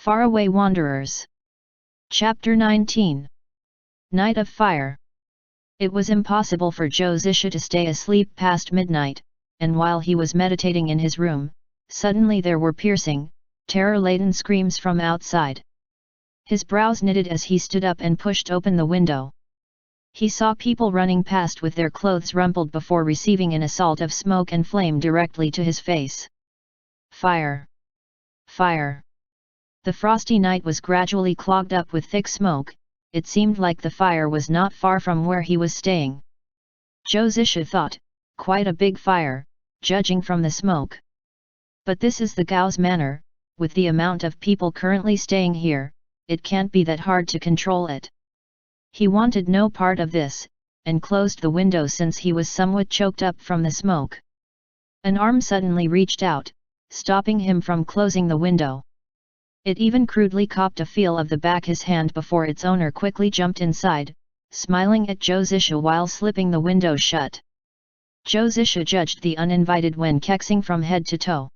FarAway Wanderers. Chapter 19. Night of Fire. It was impossible for Zhou Zisha to stay asleep past midnight, and while he was meditating in his room, suddenly there were piercing, terror-laden screams from outside. His brows knitted as he stood up and pushed open the window. He saw people running past with their clothes rumpled before receiving an assault of smoke and flame directly to his face. Fire! Fire! The frosty night was gradually clogged up with thick smoke. It seemed like the fire was not far from where he was staying. Zhou Zisha thought, quite a big fire, judging from the smoke. But this is the Gao's manor, with the amount of people currently staying here, it can't be that hard to control it. He wanted no part of this, and closed the window since he was somewhat choked up from the smoke. An arm suddenly reached out, stopping him from closing the window. It even crudely copped a feel of the back his hand before its owner quickly jumped inside, smiling at Zhou Zisha while slipping the window shut. Zhou Zisha judged the uninvited Wen Kexing from head to toe.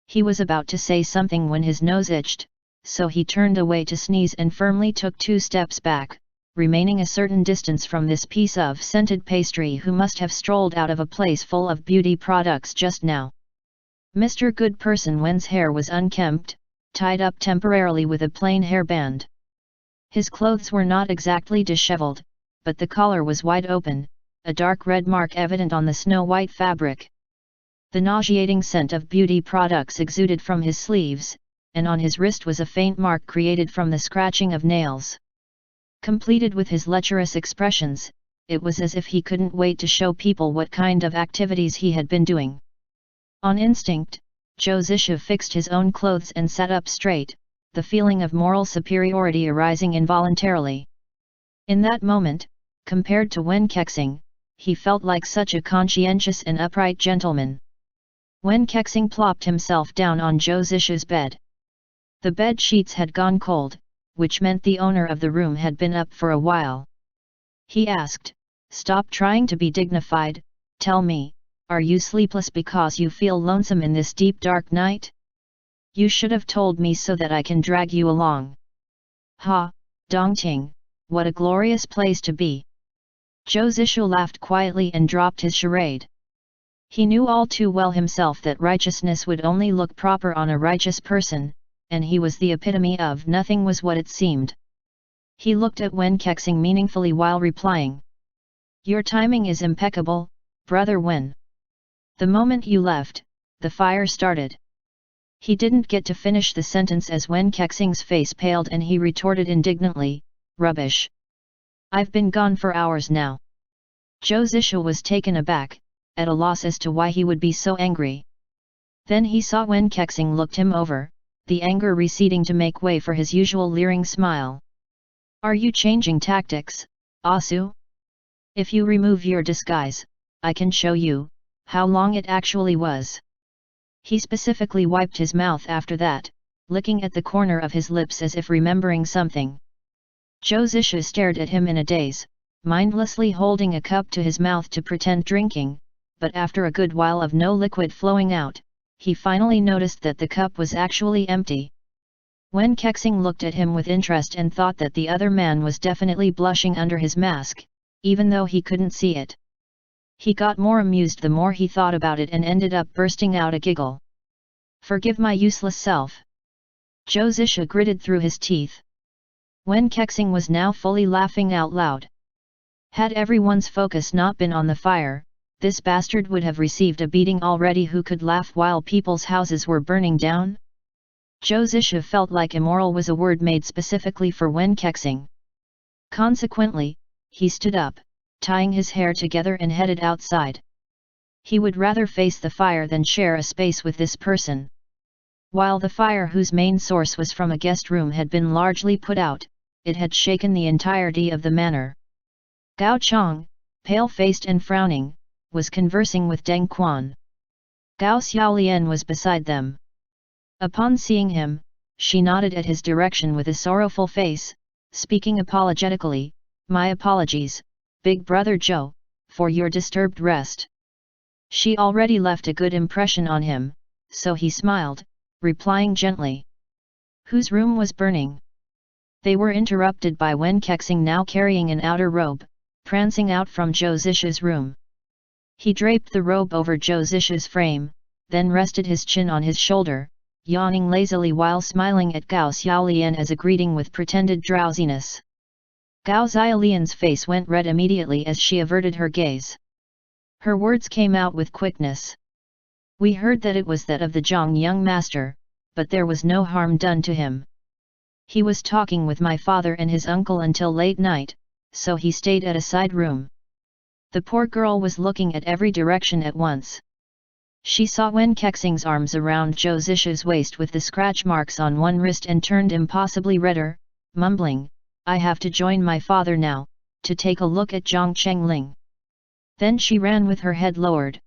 He was about to say something when his nose itched, so he turned away to sneeze and firmly took 2 steps back, remaining a certain distance from this piece of scented pastry who must have strolled out of a place full of beauty products just now. Mr. Good Person Wen's hair was unkempt, tied up temporarily with a plain hairband. His clothes were not exactly disheveled, but the collar was wide open, a dark red mark evident on the snow-white fabric. The nauseating scent of beauty products exuded from his sleeves, and on his wrist was a faint mark created from the scratching of nails. Completed with his lecherous expressions, it was as if he couldn't wait to show people what kind of activities he had been doing. On instinct, Zhou Zisha fixed his own clothes and sat up straight, the feeling of moral superiority arising involuntarily. In that moment, compared to Wen Kexing, he felt like such a conscientious and upright gentleman. Wen Kexing plopped himself down on Zhou Zisha's bed. The bed sheets had gone cold, which meant the owner of the room had been up for a while. He asked, "Stop trying to be dignified, tell me, are you sleepless because you feel lonesome in this deep dark night? You should have told me so that I can drag you along." "Ha, Dongting, what a glorious place to be!" Zhou Zisha laughed quietly and dropped his charade. He knew all too well himself that righteousness would only look proper on a righteous person, and he was the epitome of nothing was what it seemed. He looked at Wen Kexing meaningfully while replying. "Your timing is impeccable, brother Wen. The moment you left, the fire started." He didn't get to finish the sentence as Wen Kexing's face paled and he retorted indignantly, "Rubbish! I've been gone for hours now." Zhou Zisha was taken aback, at a loss as to why he would be so angry. Then he saw Wen Kexing looked him over, the anger receding to make way for his usual leering smile. "Are you changing tactics, Asu? If you remove your disguise, I can show you how long it actually was." He specifically wiped his mouth after that, licking at the corner of his lips as if remembering something. Zhou Zisha stared at him in a daze, mindlessly holding a cup to his mouth to pretend drinking, but after a good while of no liquid flowing out, he finally noticed that the cup was actually empty. Wen Kexing looked at him with interest and thought that the other man was definitely blushing under his mask, even though he couldn't see it. He got more amused the more he thought about it and ended up bursting out a giggle. "Forgive my useless self." Zhou Zisha gritted through his teeth. Wen Kexing was now fully laughing out loud. Had everyone's focus not been on the fire, this bastard would have received a beating already. Who could laugh while people's houses were burning down? Zhou Zisha felt like immoral was a word made specifically for Wen Kexing. Consequently, he stood up, tying his hair together and headed outside. He would rather face the fire than share a space with this person. While the fire, whose main source was from a guest room, had been largely put out, it had shaken the entirety of the manor. Gao Chong, pale-faced and frowning, was conversing with Deng Quan. Gao Xiaolian was beside them. Upon seeing him, she nodded at his direction with a sorrowful face, speaking apologetically, "My apologies, Big Brother Zhou, for your disturbed rest." She already left a good impression on him, so he smiled, replying gently. Whose room was burning? They were interrupted by Wen Kexing now carrying an outer robe, prancing out from Zhou Zisha's room. He draped the robe over Zhou Zisha's frame, then rested his chin on his shoulder, yawning lazily while smiling at Gao Xiaolian as a greeting with pretended drowsiness. Gao Xiaolian's face went red immediately as she averted her gaze. Her words came out with quickness. We heard that it was that of the Zhang young master, but there was no harm done to him. He was talking with my father and his uncle until late night, so he stayed at a side room. The poor girl was looking at every direction at once. She saw Wen Kexing's arms around Zhou Zisha's waist with the scratch marks on one wrist and turned impossibly redder, mumbling, I have to join my father now, to take a look at Zhang Chengling. Then she ran with her head lowered.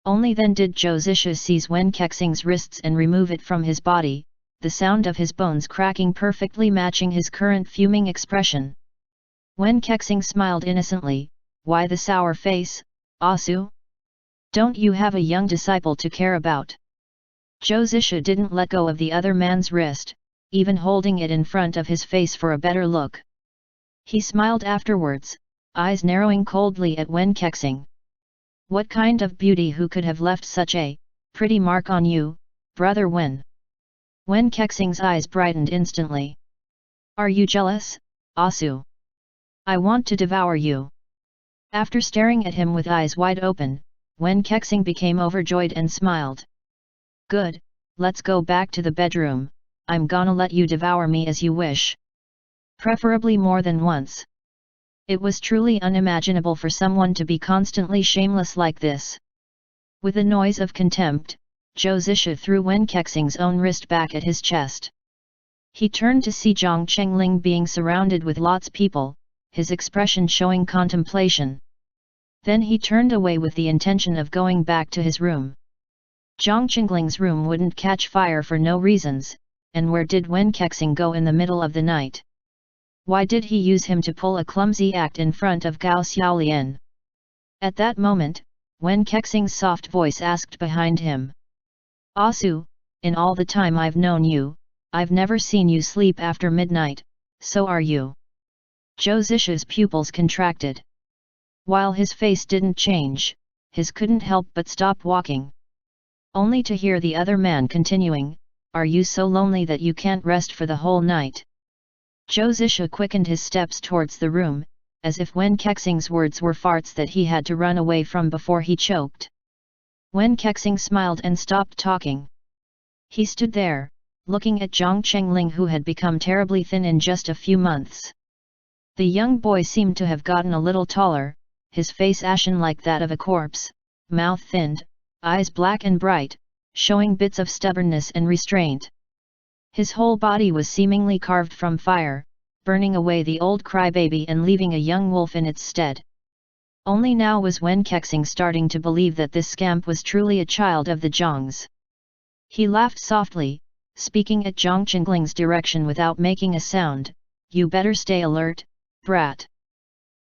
Only then did Zhou Zisha seize Wen Kexing's wrists and remove it from his body, the sound of his bones cracking perfectly matching his current fuming expression. Wen Kexing smiled innocently, why the sour face, Asu? Don't you have a young disciple to care about? Zhou Zisha didn't let go of the other man's wrist, even holding it in front of his face for a better look. He smiled afterwards, eyes narrowing coldly at Wen Kexing. What kind of beauty who could have left such a pretty mark on you, brother Wen? Wen Kexing's eyes brightened instantly. Are you jealous, Asu? I want to devour you. After staring at him with eyes wide open, Wen Kexing became overjoyed and smiled. Good, let's go back to the bedroom, I'm gonna let you devour me as you wish. Preferably more than once. It was truly unimaginable for someone to be constantly shameless like this. With a noise of contempt, Zhou Zisha threw Wen Kexing's own wrist back at his chest. He turned to see Zhang Chengling being surrounded with lots people, his expression showing contemplation. Then he turned away with the intention of going back to his room. Zhang Chengling's room wouldn't catch fire for no reasons, and where did Wen Kexing go in the middle of the night? Why did he use him to pull a clumsy act in front of Gao Xiaolian? At that moment, Wen Kexing's soft voice asked behind him. Asu, in all the time I've known you, I've never seen you sleep after midnight, so are you? Zhou Zisha's pupils contracted. While his face didn't change, his couldn't help but stop walking. Only to hear the other man continuing, are you so lonely that you can't rest for the whole night? Zhou Zisha quickened his steps towards the room, as if Wen Kexing's words were farts that he had to run away from before he choked. Wen Kexing smiled and stopped talking. He stood there, looking at Zhang Chengling who had become terribly thin in just a few months. The young boy seemed to have gotten a little taller, his face ashen like that of a corpse, mouth thinned, eyes black and bright, showing bits of stubbornness and restraint. His whole body was seemingly carved from fire, burning away the old crybaby and leaving a young wolf in its stead. Only now was Wen Kexing starting to believe that this scamp was truly a child of the Zhangs. He laughed softly, speaking at Zhang Chengling's direction without making a sound, you better stay alert, brat.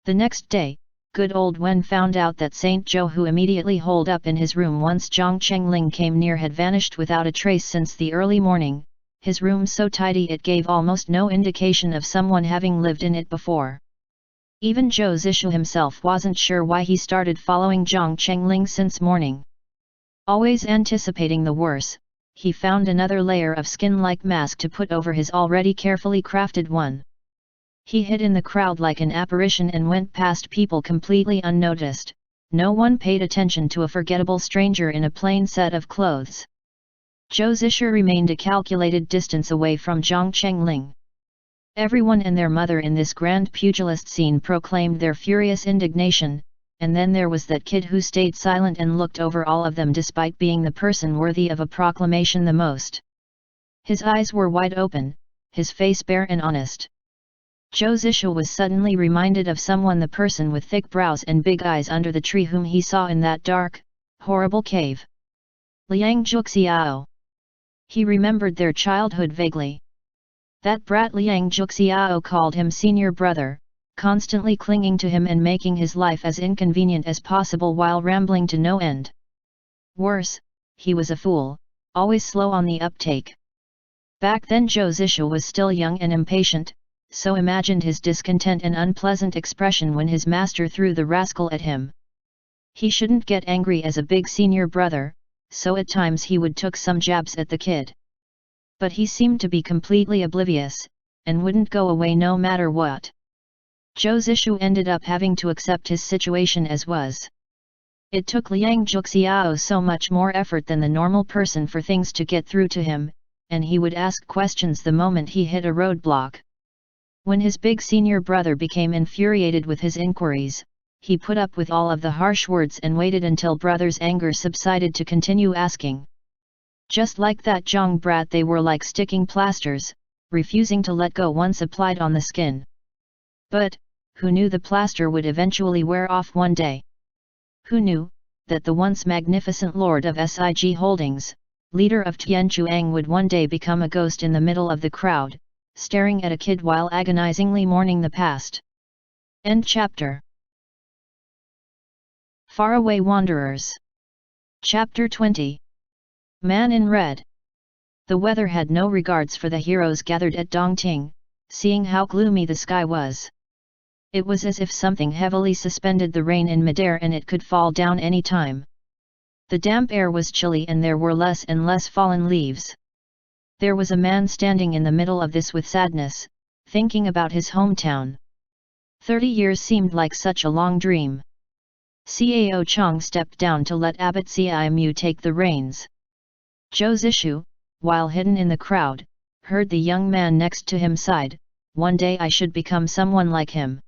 The next day, good old Wen found out that Saint Zhou, who immediately holed up in his room once Zhang Chengling came near, had vanished without a trace since the early morning, his room so tidy it gave almost no indication of someone having lived in it before. Even Zhou Zisha himself wasn't sure why he started following Zhang Chengling since morning. Always anticipating the worst, he found another layer of skin-like mask to put over his already carefully crafted one. He hid in the crowd like an apparition and went past people completely unnoticed. No one paid attention to a forgettable stranger in a plain set of clothes. Zhou Zisha remained a calculated distance away from Zhang Chengling. Everyone and their mother in this grand pugilist scene proclaimed their furious indignation, and then there was that kid who stayed silent and looked over all of them despite being the person worthy of a proclamation the most. His eyes were wide open, his face bare and honest. Zhou Zisha was suddenly reminded of someone, the person with thick brows and big eyes under the tree whom he saw in that dark, horrible cave. Liang Juxiao. He remembered their childhood vaguely. That brat Liang Juxiao called him senior brother, constantly clinging to him and making his life as inconvenient as possible while rambling to no end. Worse, he was a fool, always slow on the uptake. Back then Zhou Zishu was still young and impatient, so imagined his discontent and unpleasant expression when his master threw the rascal at him. He shouldn't get angry as a big senior brother, so at times he would took some jabs at the kid. But he seemed to be completely oblivious, and wouldn't go away no matter what. Zhou Zishu ended up having to accept his situation as was. It took Liang Juxiao so much more effort than the normal person for things to get through to him, and he would ask questions the moment he hit a roadblock. When his big senior brother became infuriated with his inquiries, he put up with all of the harsh words and waited until brother's anger subsided to continue asking. Just like that Zhang brat, they were like sticking plasters, refusing to let go once applied on the skin. But, who knew the plaster would eventually wear off one day? Who knew that the once magnificent lord of SIG Holdings, leader of Tianchuang, would one day become a ghost in the middle of the crowd, staring at a kid while agonizingly mourning the past? End chapter. FarAway Wanderers. Chapter 20. Man in Red. The weather had no regards for the heroes gathered at Dongting, seeing how gloomy the sky was. It was as if something heavily suspended the rain in midair and it could fall down any time. The damp air was chilly and there were less and less fallen leaves. There was a man standing in the middle of this with sadness, thinking about his hometown. 30 years seemed like such a long dream. Cao Chong stepped down to let Abbot Cimu take the reins. Zhou Zishu, while hidden in the crowd, heard the young man next to him sighed, "One day I should become someone like him."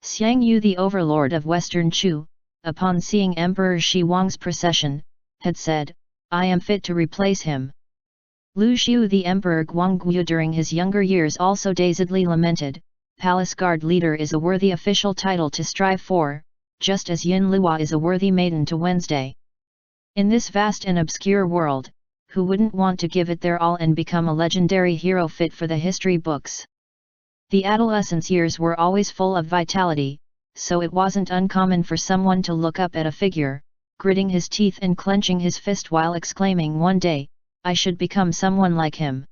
Xiang Yu, the overlord of Western Chu, upon seeing Emperor Shi Huang's procession, had said, "I am fit to replace him." Lu Xiu, the Emperor Guanggu, during his younger years also dazedly lamented, "Palace Guard leader is a worthy official title to strive for, just as Yin Luo is a worthy maiden to Wednesday." In this vast and obscure world, who wouldn't want to give it their all and become a legendary hero fit for the history books? The adolescence years were always full of vitality, so it wasn't uncommon for someone to look up at a figure, gritting his teeth and clenching his fist while exclaiming one day, "I should become someone like him."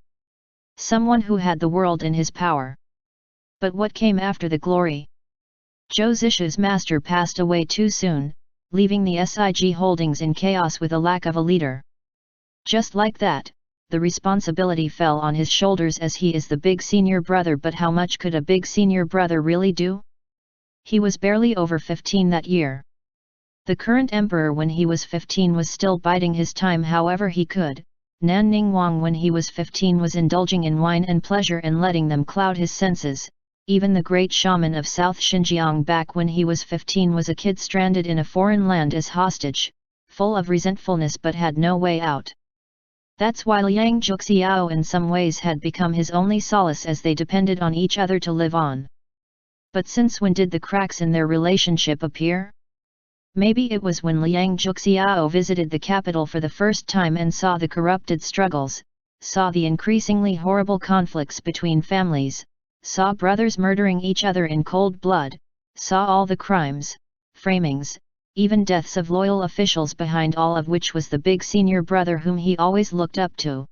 Someone who had the world in his power. But what came after the glory? Zhou Zishu's master passed away too soon, leaving the SIG Holdings in chaos with a lack of a leader. Just like that, the responsibility fell on his shoulders as he is the big senior brother. But how much could a big senior brother really do? He was barely over 15 that year. The current emperor when he was 15 was still biding his time however he could. Nan Ningguang when he was 15 was indulging in wine and pleasure and letting them cloud his senses. Even the great shaman of South Xinjiang back when he was 15 was a kid stranded in a foreign land as hostage, full of resentfulness but had no way out. That's why Liang Juxiao in some ways had become his only solace, as they depended on each other to live on. But since when did the cracks in their relationship appear? Maybe it was when Liang Juxiao visited the capital for the first time and saw the corrupted struggles, saw the increasingly horrible conflicts between families, saw brothers murdering each other in cold blood, saw all the crimes, framings, even deaths of loyal officials, behind all of which was the big senior brother whom he always looked up to.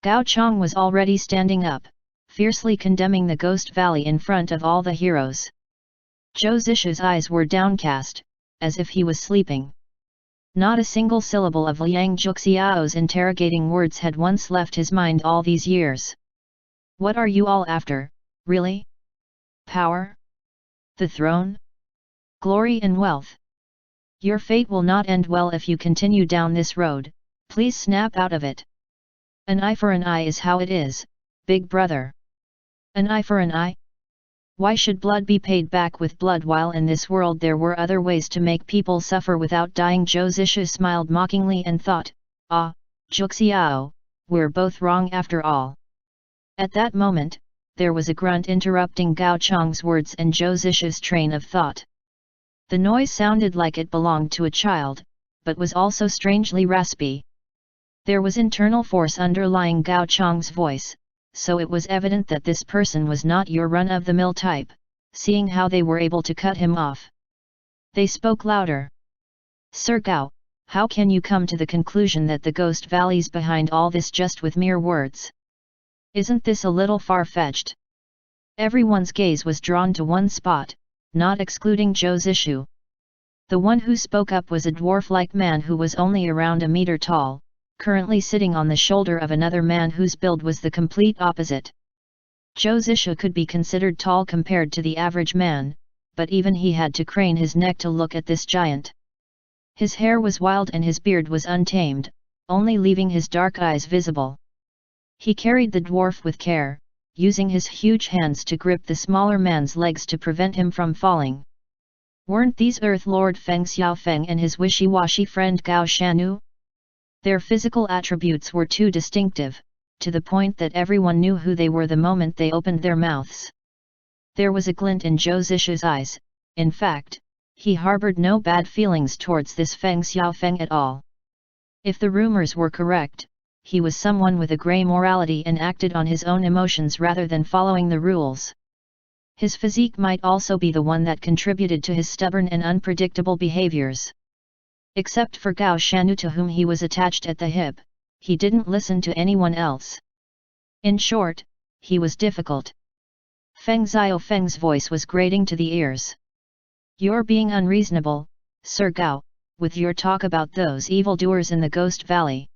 Gao Chong was already standing up, fiercely condemning the Ghost Valley in front of all the heroes. Zhou Zishu's eyes were downcast, as if he was sleeping. Not a single syllable of Liang Juxiao's interrogating words had once left his mind all these years. "What are you all after, really? Power? The throne? Glory and wealth? Your fate will not end well if you continue down this road, please snap out of it. An eye for an eye is how it is, big brother. An eye for an eye? Why should blood be paid back with blood while in this world there were other ways to make people suffer without dying?" Zhou Zishu smiled mockingly and thought, "Ah, Juxiao, we're both wrong after all." At that moment, there was a grunt interrupting Gao Chong's words and Zhou Zishu's train of thought. The noise sounded like it belonged to a child, but was also strangely raspy. There was internal force underlying Gao Chong's voice, so it was evident that this person was not your run-of-the-mill type, seeing how they were able to cut him off. They spoke louder. "Sir Gao, how can you come to the conclusion that the Ghost Valley's behind all this just with mere words? Isn't this a little far-fetched? Everyone's gaze was drawn to one spot, not excluding Zhou's issue. The one who spoke up was a dwarf-like man who was only around a meter tall, currently sitting on the shoulder of another man whose build was the complete opposite. Zhou's issue could be considered tall compared to the average man, but even he had to crane his neck to look at this giant. His hair was wild and his beard was untamed, only leaving his dark eyes visible. He carried the dwarf with care, using his huge hands to grip the smaller man's legs to prevent him from falling. Weren't these Earth Lord Feng Xiaofeng and his wishy-washy friend Gao Shanu? Their physical attributes were too distinctive, to the point that everyone knew who they were the moment they opened their mouths. There was a glint in Zhou Zishu's eyes. In fact, he harbored no bad feelings towards this Feng Xiaofeng at all. If the rumors were correct, he was someone with a grey morality and acted on his own emotions rather than following the rules. His physique might also be the one that contributed to his stubborn and unpredictable behaviors. Except for Gao Shanu, to whom he was attached at the hip, he didn't listen to anyone else. In short, he was difficult. Feng Xiaofeng's voice was grating to the ears. "You're being unreasonable, Sir Gao, with your talk about those evildoers in the Ghost Valley.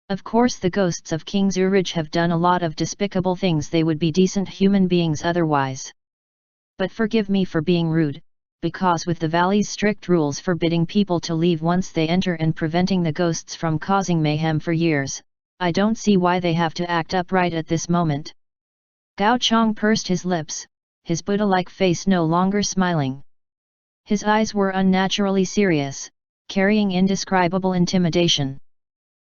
Of course the ghosts of King Zurich have done a lot of despicable things. They would be decent human beings otherwise. But forgive me for being rude, because with the valley's strict rules forbidding people to leave once they enter and preventing the ghosts from causing mayhem for years, I don't see why they have to act upright at this moment." Gao Chong pursed his lips, his Buddha-like face no longer smiling. His eyes were unnaturally serious, carrying indescribable intimidation.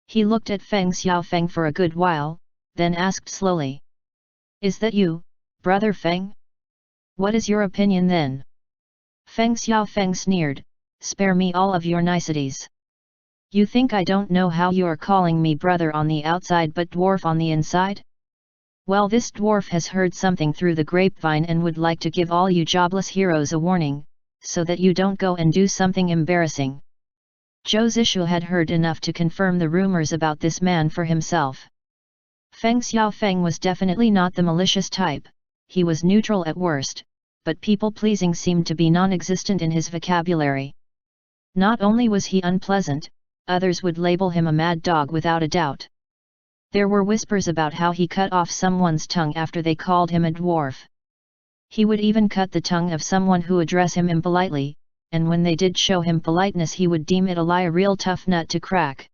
He looked at Feng Xiaofeng for a good while, then asked slowly. "Is that you, Brother Feng? What is your opinion then?" Feng Xiaofeng sneered, "Spare me all of your niceties. You think I don't know how you're calling me brother on the outside but dwarf on the inside? Well, this dwarf has heard something through the grapevine and would like to give all you jobless heroes a warning, so that you don't go and do something embarrassing." Zhou Zishu had heard enough to confirm the rumors about this man for himself. Feng Xiaofeng was definitely not the malicious type. He was neutral at worst, but people-pleasing seemed to be non-existent in his vocabulary. Not only was he unpleasant, others would label him a mad dog without a doubt. There were whispers about how he cut off someone's tongue after they called him a dwarf. He would even cut the tongue of someone who addressed him impolitely, and when they did show him politeness he would deem it a real tough nut to crack.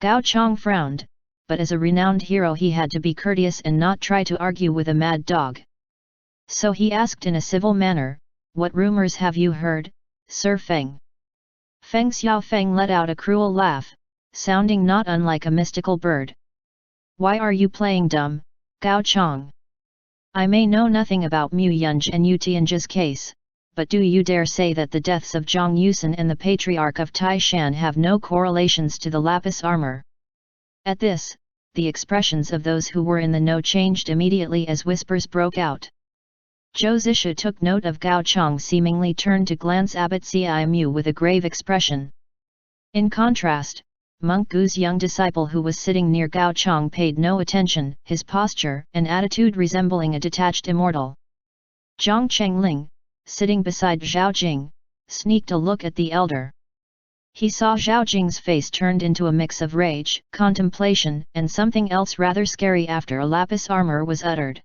Gao Chong frowned, but as a renowned hero he had to be courteous and not try to argue with a mad dog. So he asked in a civil manner, "What rumors have you heard, Sir Feng?" Feng Xiaofeng let out a cruel laugh, sounding not unlike a mystical bird. "Why are you playing dumb, Gao Chong? I may know nothing about Mu Yunj and Yu Tianji's case, but do you dare say that the deaths of Zhang Yusen and the Patriarch of Taishan have no correlations to the lapis armor?" At this, the expressions of those who were in the know changed immediately as whispers broke out. Zhou Zishu took note of Gao Chong seemingly turned to glance Abbot Cai Mu with a grave expression. In contrast, Monk Gu's young disciple who was sitting near Gao Chong paid no attention, his posture and attitude resembling a detached immortal. Zhang Chengling, sitting beside Zhao Jing, sneaked a look at the elder. He saw Zhao Jing's face turned into a mix of rage, contemplation, and something else rather scary after a lapis armor was uttered.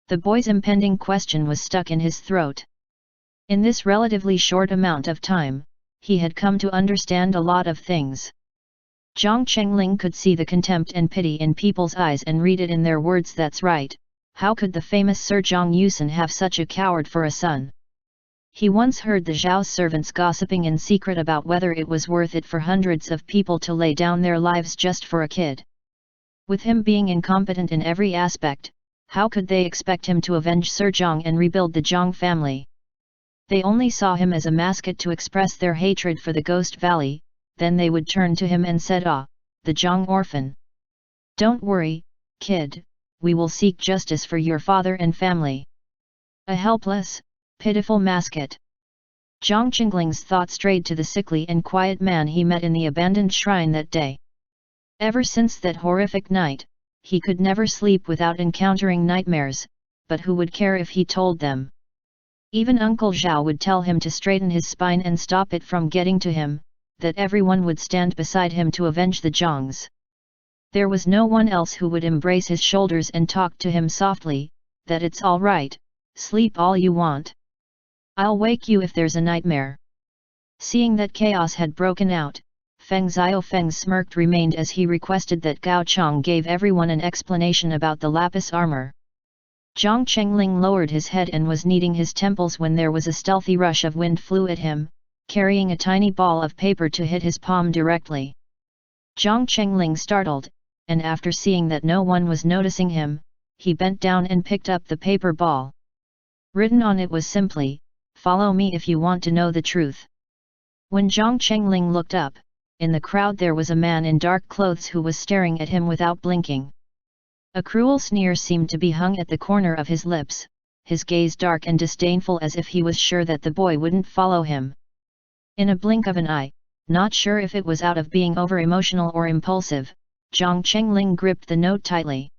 The boy's impending question was stuck in his throat. In this relatively short amount of time, he had come to understand a lot of things. Zhang Chengling could see the contempt and pity in people's eyes and read it in their words. That's right, how could the famous Sir Zhang Yusen have such a coward for a son? He once heard the Zhao's servants gossiping in secret about whether it was worth it for hundreds of people to lay down their lives just for a kid. With him being incompetent in every aspect, how could they expect him to avenge Sir Zhang and rebuild the Zhang family? They only saw him as a mascot to express their hatred for the Ghost Valley. Then they would turn to him and said, "Ah, the Zhang orphan. Don't worry, kid, we will seek justice for your father and family." A helpless, pitiful mascot. Zhang Chengling's thought strayed to the sickly and quiet man he met in the abandoned shrine that day. Ever since that horrific night, he could never sleep without encountering nightmares, but who would care if he told them? Even Uncle Zhao would tell him to straighten his spine and stop it from getting to him, that everyone would stand beside him to avenge the Zhongs. There was no one else who would embrace his shoulders and talk to him softly, that it's all right, sleep all you want. I'll wake you if there's a nightmare. Seeing that chaos had broken out, Feng Xiaofeng's smirk remained as he requested that Gao Chong gave everyone an explanation about the lapis armor. Zhang Chengling lowered his head and was kneading his temples when there was a stealthy rush of wind flew at him, carrying a tiny ball of paper to hit his palm directly. Zhang Chengling startled, and after seeing that no one was noticing him, he bent down and picked up the paper ball. Written on it was simply, "Follow me if you want to know the truth." When Zhang Chengling looked up, in the crowd there was a man in dark clothes who was staring at him without blinking. A cruel sneer seemed to be hung at the corner of his lips, his gaze dark and disdainful as if he was sure that the boy wouldn't follow him. In a blink of an eye, not sure if it was out of being over-emotional or impulsive, Zhang Chengling gripped the note tightly.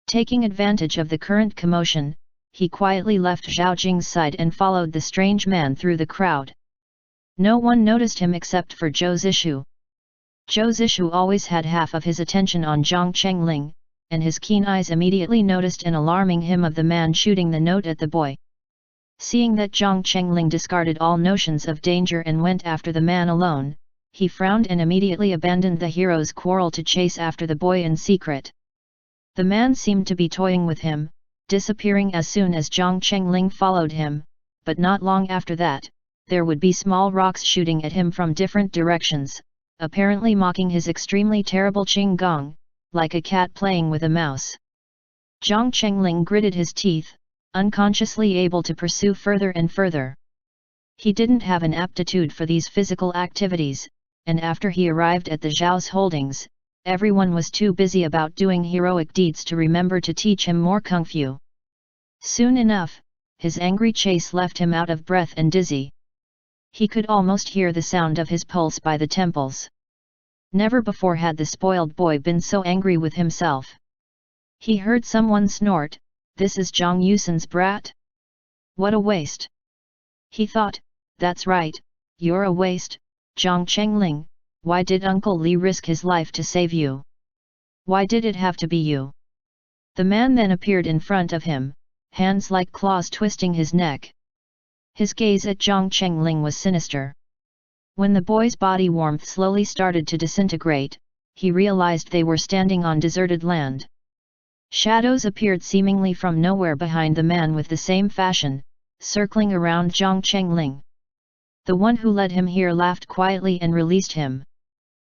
Taking advantage of the current commotion, he quietly left Zhao Jing's side and followed the strange man through the crowd. No one noticed him except for Zhou Zishu. Zhou Zishu always had half of his attention on Zhang Chengling, and his keen eyes immediately noticed an alarming him of the man shooting the note at the boy. Seeing that Zhang Chengling discarded all notions of danger and went after the man alone, he frowned and immediately abandoned the hero's quarrel to chase after the boy in secret. The man seemed to be toying with him, disappearing as soon as Zhang Chengling followed him, but not long after that, there would be small rocks shooting at him from different directions, apparently mocking his extremely terrible Qing Gong, like a cat playing with a mouse. Zhang Chengling gritted his teeth, unconsciously able to pursue further and further. He didn't have an aptitude for these physical activities, and after he arrived at the Zhao's holdings, everyone was too busy about doing heroic deeds to remember to teach him more kung fu. Soon enough, his angry chase left him out of breath and dizzy. He could almost hear the sound of his pulse by the temples. Never before had the spoiled boy been so angry with himself. He heard someone snort, "This is Zhang Yusan's brat? What a waste!" He thought, "That's right, you're a waste, Zhang Chengling. Why did Uncle Li risk his life to save you? Why did it have to be you?" The man then appeared in front of him, hands like claws twisting his neck. His gaze at Zhang Chengling was sinister. When the boy's body warmth slowly started to disintegrate, he realized they were standing on deserted land. Shadows appeared seemingly from nowhere behind the man with the same fashion, circling around Zhang Chengling. The one who led him here laughed quietly and released him.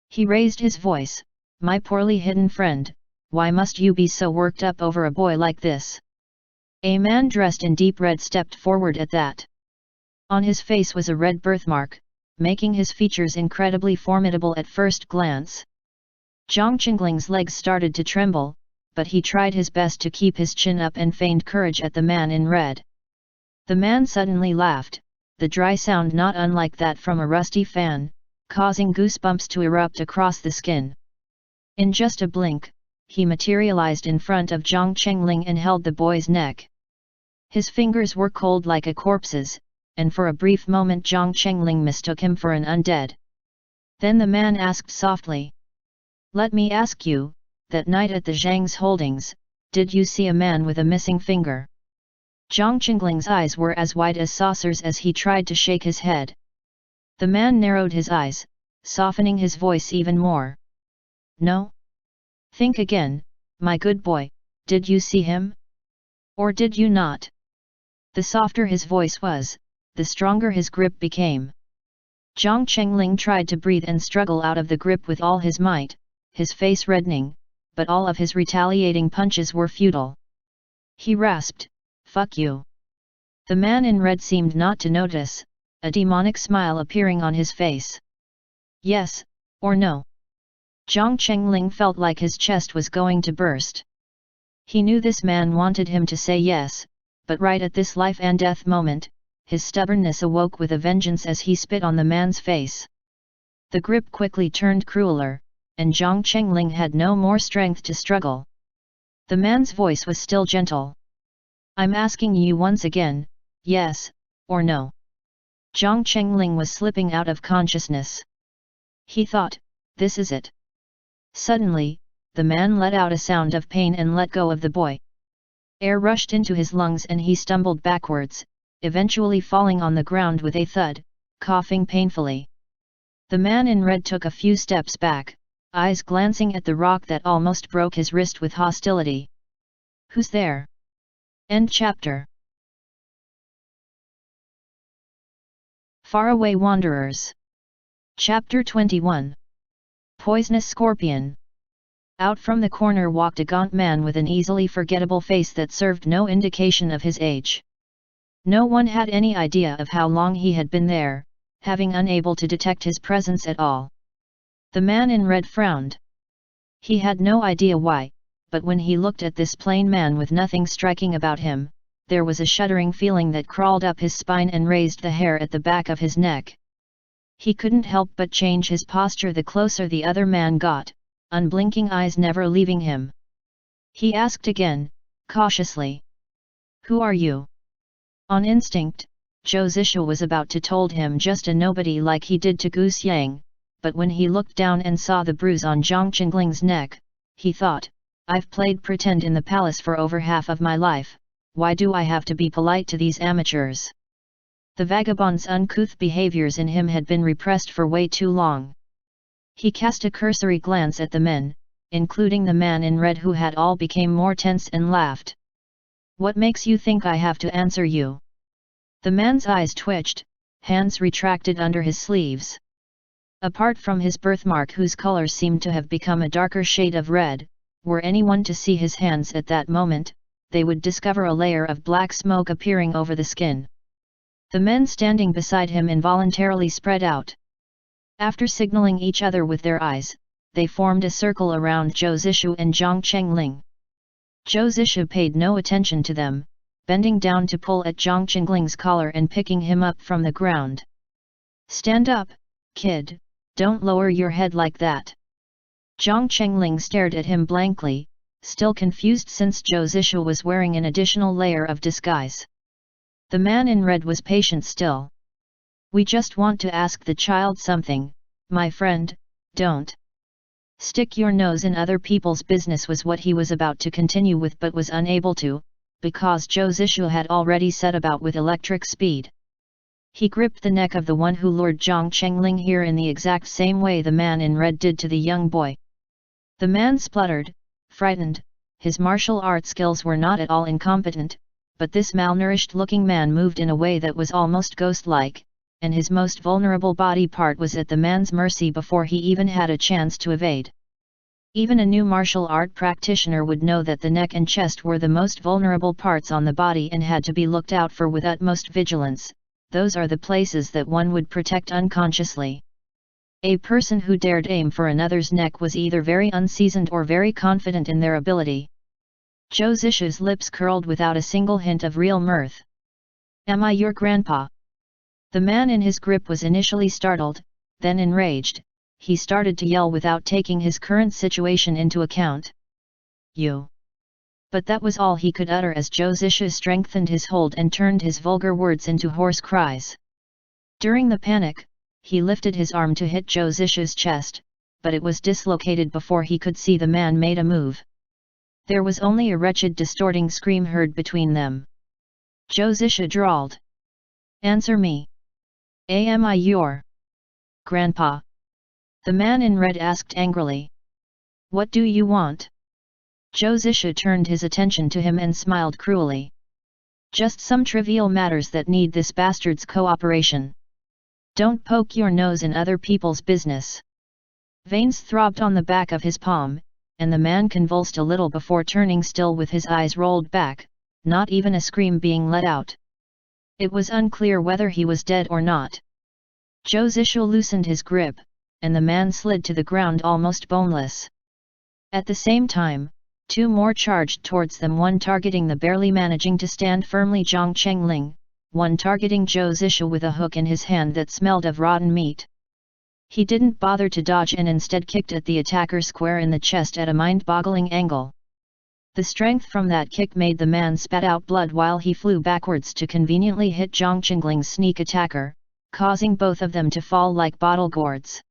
He raised his voice, "My poorly hidden friend, why must you be so worked up over a boy like this?" A man dressed in deep red stepped forward at that. On his face was a red birthmark, making his features incredibly formidable at first glance. Zhang Chengling's legs started to tremble, but he tried his best to keep his chin up and feigned courage at the man in red. The man suddenly laughed, the dry sound not unlike that from a rusty fan, causing goosebumps to erupt across the skin. In just a blink, he materialized in front of Zhang Chengling and held the boy's neck. His fingers were cold like a corpse's, and for a brief moment Zhang Chengling mistook him for an undead. Then the man asked softly, "Let me ask you, that night at the Zhang's holdings, did you see a man with a missing finger?" Zhang Chengling's eyes were as wide as saucers as he tried to shake his head. The man narrowed his eyes, softening his voice even more. "No? Think again, my good boy, did you see him? Or did you not?" The softer his voice was, the stronger his grip became. Zhang Chengling tried to breathe and struggle out of the grip with all his might, his face reddening, but all of his retaliating punches were futile. He rasped, "Fuck you." The man in red seemed not to notice, a demonic smile appearing on his face. "Yes, or no?" Zhang Chengling felt like his chest was going to burst. He knew this man wanted him to say yes, but right at this life and death moment, his stubbornness awoke with a vengeance as he spit on the man's face. The grip quickly turned crueler, and Zhang Chengling had no more strength to struggle. The man's voice was still gentle. I'm asking you once again, yes, or no. Zhang Chengling was slipping out of consciousness. He thought, this is it. Suddenly, the man let out a sound of pain and let go of the boy. Air rushed into his lungs and he stumbled backwards, eventually falling on the ground with a thud, coughing painfully. The man in red took a few steps back, eyes glancing at the rock that almost broke his wrist with hostility. Who's there? End chapter. FarAway Wanderers. Chapter 21. Poisonous Scorpion. Out from the corner walked a gaunt man with an easily forgettable face that served no indication of his age. No one had any idea of how long he had been there, having unable to detect his presence at all. The man in red frowned. He had no idea why, but when he looked at this plain man with nothing striking about him, there was a shuddering feeling that crawled up his spine and raised the hair at the back of his neck. He couldn't help but change his posture the closer the other man got, unblinking eyes never leaving him. He asked again, cautiously. Who are you? On instinct, Zhou Zishu was about to told him just a nobody like he did to Gu Xiang, but when he looked down and saw the bruise on Zhang Qingling's neck, he thought, I've played pretend in the palace for over half of my life, why do I have to be polite to these amateurs? The vagabond's uncouth behaviors in him had been repressed for way too long. He cast a cursory glance at the men, including the man in red who had all become more tense and laughed. What makes you think I have to answer you? The man's eyes twitched, hands retracted under his sleeves. Apart from his birthmark whose color seemed to have become a darker shade of red, were anyone to see his hands at that moment, they would discover a layer of black smoke appearing over the skin. The men standing beside him involuntarily spread out. After signaling each other with their eyes, they formed a circle around Zhou Zishu and Zhang Chengling. Zhou Zishu paid no attention to them, bending down to pull at Zhang Qingling's collar and picking him up from the ground. Stand up, kid, don't lower your head like that. Zhang Chengling stared at him blankly, still confused since Zhou Zishu was wearing an additional layer of disguise. The man in red was patient still. We just want to ask the child something, my friend, don't stick your nose in other people's business was what he was about to continue with but was unable to, because Zhou Zishu had already set about with electric speed. He gripped the neck of the one who lured Zhang Chengling here in the exact same way the man in red did to the young boy. The man spluttered, frightened, his martial art skills were not at all incompetent, but this malnourished-looking man moved in a way that was almost ghost-like, and his most vulnerable body part was at the man's mercy before he even had a chance to evade. Even a new martial art practitioner would know that the neck and chest were the most vulnerable parts on the body and had to be looked out for with utmost vigilance. Those are the places that one would protect unconsciously. A person who dared aim for another's neck was either very unseasoned or very confident in their ability. Zhou Zishu's lips curled without a single hint of real mirth. Am I your grandpa? The man in his grip was initially startled, then enraged. He started to yell without taking his current situation into account. You! But that was all he could utter as Zhou Zishu strengthened his hold and turned his vulgar words into hoarse cries. During the panic, he lifted his arm to hit Zhou Zishu's chest, but it was dislocated before he could see the man made a move. There was only a wretched distorting scream heard between them. Zhou Zishu drawled. Answer me. Am I your grandpa? The man in red asked angrily. What do you want? Zhou Zishu turned his attention to him and smiled cruelly. Just some trivial matters that need this bastard's cooperation. Don't poke your nose in other people's business. Veins throbbed on the back of his palm, and the man convulsed a little before turning still with his eyes rolled back, not even a scream being let out. It was unclear whether he was dead or not. Zhou Zishu loosened his grip, and the man slid to the ground almost boneless. At the same time, two more charged towards them, one targeting the barely managing to stand firmly Zhang Chengling, one targeting Zhou Zishu with a hook in his hand that smelled of rotten meat. He didn't bother to dodge and instead kicked at the attacker square in the chest at a mind-boggling angle. The strength from that kick made the man spat out blood while he flew backwards to conveniently hit Zhang Qingling's sneak attacker, causing both of them to fall like bottle gourds.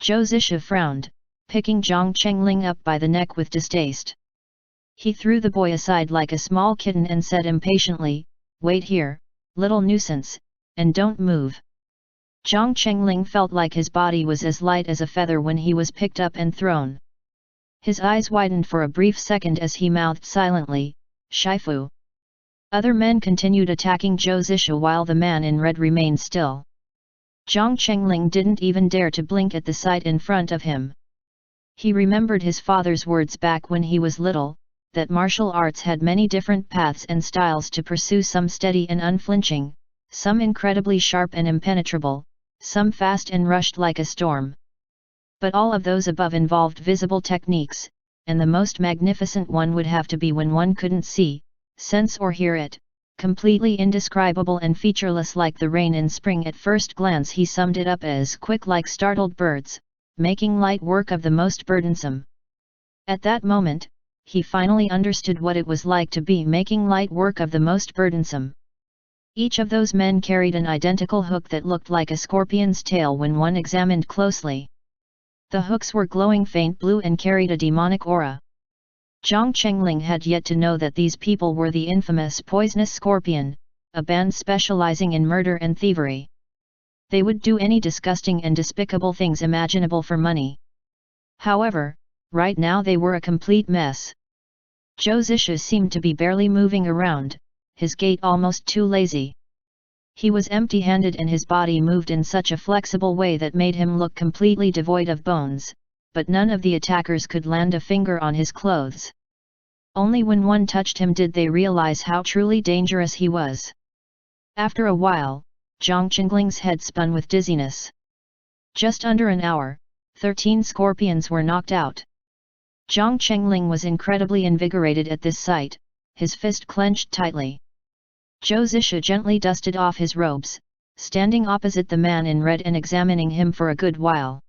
Zhou Zisha frowned, picking Zhang Qingling up by the neck with distaste. He threw the boy aside like a small kitten and said impatiently, "Wait here, little nuisance, and don't move." Zhang Qingling felt like his body was as light as a feather when he was picked up and thrown. His eyes widened for a brief second as he mouthed silently, "Shifu." Other men continued attacking Zhou Zisha while the man in red remained still. Zhang Qingling didn't even dare to blink at the sight in front of him. He remembered his father's words back when he was little, that martial arts had many different paths and styles to pursue, some steady and unflinching, some incredibly sharp and impenetrable, some fast and rushed like a storm. But all of those above involved visible techniques, and the most magnificent one would have to be when one couldn't see, sense or hear it, completely indescribable and featureless like the rain in spring. At first glance he summed it up as quick like startled birds, making light work of the most burdensome. At that moment, he finally understood what it was like to be making light work of the most burdensome. Each of those men carried an identical hook that looked like a scorpion's tail when one examined closely. The hooks were glowing faint blue and carried a demonic aura. Zhang Qingling had yet to know that these people were the infamous Poisonous Scorpion, a band specializing in murder and thievery. They would do any disgusting and despicable things imaginable for money. However, right now they were a complete mess. Zhou Zisha seemed to be barely moving around, his gait almost too lazy. He was empty-handed and his body moved in such a flexible way that made him look completely devoid of bones, but none of the attackers could land a finger on his clothes. Only when one touched him did they realize how truly dangerous he was. After a while, Zhang Qingling's head spun with dizziness. Just under an hour, 13 scorpions were knocked out. Zhang Qingling was incredibly invigorated at this sight, his fist clenched tightly. Zhou Zisha gently dusted off his robes, standing opposite the man in red and examining him for a good while.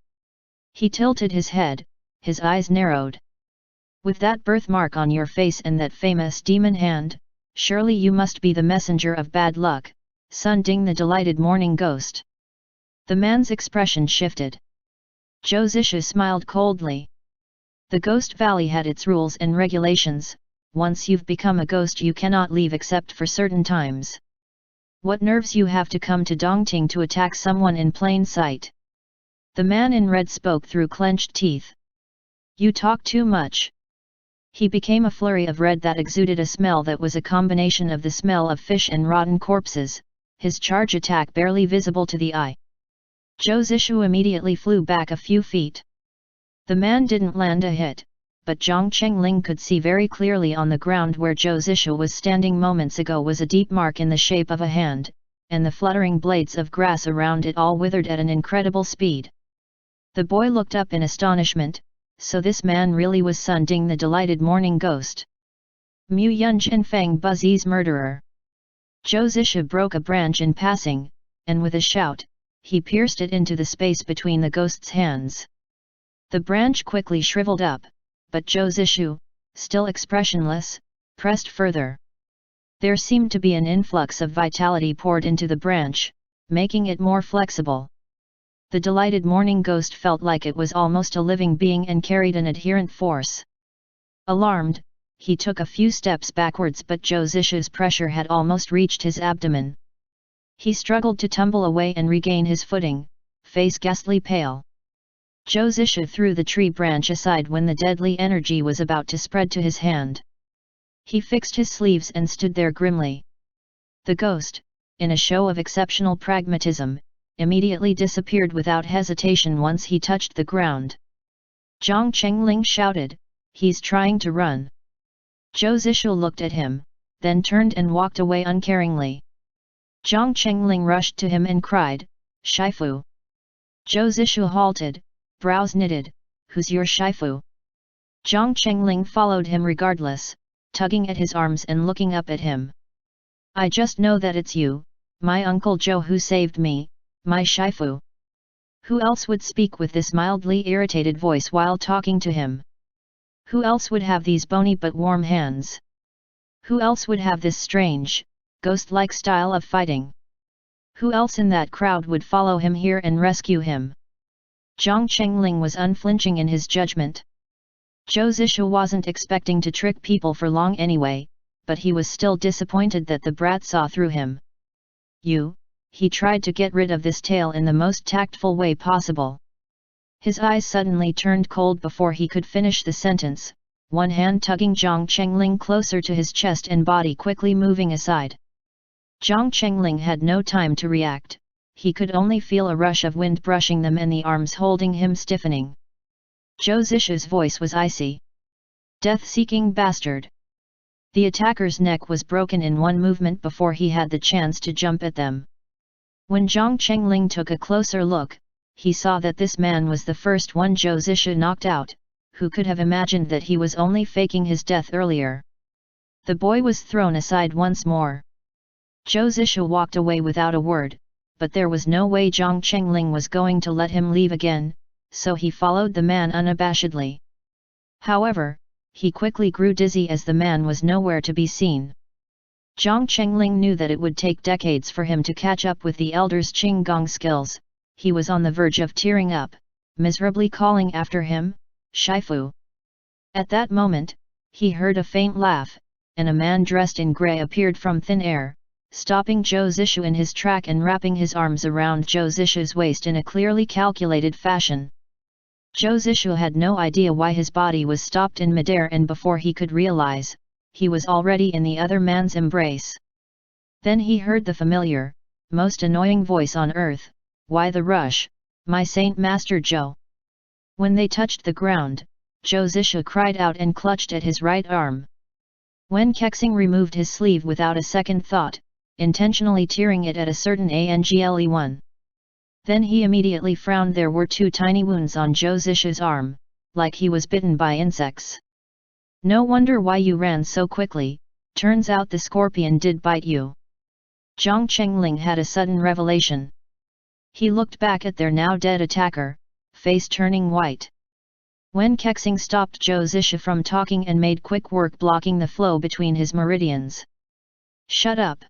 He tilted his head, his eyes narrowed. "With that birthmark on your face and that famous demon hand, surely you must be the messenger of bad luck, Sun Ding the delighted morning ghost." The man's expression shifted. Zhou Zisha smiled coldly. The Ghost Valley had its rules and regulations. Once you've become a ghost you cannot leave except for certain times. What nerves you have to come to Dongting to attack someone in plain sight. The man in red spoke through clenched teeth. You talk too much. He became a flurry of red that exuded a smell that was a combination of the smell of fish and rotten corpses, his charge attack barely visible to the eye. Zhou Zishu immediately flew back a few feet. The man didn't land a hit, but Zhang Qingling could see very clearly on the ground where Zhou Zishu was standing moments ago was a deep mark in the shape of a hand, and the fluttering blades of grass around it all withered at an incredible speed. The boy looked up in astonishment, so this man really was Sun Ding the delighted morning ghost. Mu Yunjin Feng Buzzi's murderer. Zhou Zishu broke a branch in passing, and with a shout, he pierced it into the space between the ghost's hands. The branch quickly shriveled up, but Zhou Zishu, still expressionless, pressed further. There seemed to be an influx of vitality poured into the branch, making it more flexible. The delighted morning ghost felt like it was almost a living being and carried an adherent force. Alarmed, he took a few steps backwards, but Zhou Zishu's pressure had almost reached his abdomen. He struggled to tumble away and regain his footing, face ghastly pale. Zhou Zishu threw the tree branch aside when the deadly energy was about to spread to his hand. He fixed his sleeves and stood there grimly. The ghost, in a show of exceptional pragmatism, immediately disappeared without hesitation once he touched the ground. Zhang Qingling shouted, "He's trying to run." Zhou Zishu looked at him, then turned and walked away uncaringly. Zhang Qingling rushed to him and cried, "Shifu!" Zhou Zishu halted, brows knitted, "Who's your Shifu?" Zhang Qingling followed him regardless, tugging at his arms and looking up at him. "I just know that it's you, my Uncle Zhou, who saved me, my Shifu." Who else would speak with this mildly irritated voice while talking to him? Who else would have these bony but warm hands? Who else would have this strange, ghost-like style of fighting? Who else in that crowd would follow him here and rescue him? Jiang Chengling was unflinching in his judgment. Zhou Zishu wasn't expecting to trick people for long anyway, but he was still disappointed that the brat saw through him. He tried to get rid of this tale in the most tactful way possible. His eyes suddenly turned cold before he could finish the sentence, one hand tugging Jiang Chengling closer to his chest and body quickly moving aside. Jiang Chengling had no time to react, he could only feel a rush of wind brushing them and the arms holding him stiffening. Zhou Zishu's voice was icy. Death-seeking bastard! The attacker's neck was broken in one movement before he had the chance to jump at them. When Jiang Chengling took a closer look, he saw that this man was the first one Zhou Zishu knocked out. Who could have imagined that he was only faking his death earlier? The boy was thrown aside once more. Zhou Zishu walked away without a word, but there was no way Jiang Chengling was going to let him leave again, so he followed the man unabashedly. However, he quickly grew dizzy as the man was nowhere to be seen. Jiang Chengling knew that it would take decades for him to catch up with the elder's Qinggong skills. He was on the verge of tearing up, miserably calling after him, Shifu. At that moment, he heard a faint laugh, and a man dressed in grey appeared from thin air, stopping Zhou Zishu in his track and wrapping his arms around Zhou Zishu's waist in a clearly calculated fashion. Zhou Zishu had no idea why his body was stopped in midair, and before he could realize, he was already in the other man's embrace. Then he heard the familiar, most annoying voice on earth, "Why the rush, my Saint Master Zhou?" When they touched the ground, Zhou Zishu cried out and clutched at his right arm. Wen Kexing removed his sleeve without a second thought, intentionally tearing it at a certain angle. Then he immediately frowned. There were two tiny wounds on Zhou Zishu's arm, like he was bitten by insects. "No wonder why you ran so quickly, turns out the scorpion did bite you." Jiang Chengling had a sudden revelation. He looked back at their now dead attacker, face turning white. Wen Kexing stopped Zhou Zishu from talking and made quick work blocking the flow between his meridians. "Shut up!"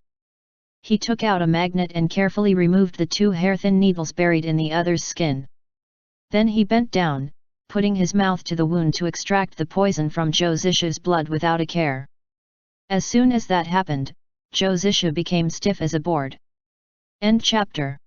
He took out a magnet and carefully removed the two hair-thin needles buried in the other's skin. Then he bent down, putting his mouth to the wound to extract the poison from Zhou Zishu's blood without a care. As soon as that happened, Zhou Zishu became stiff as a board. End chapter.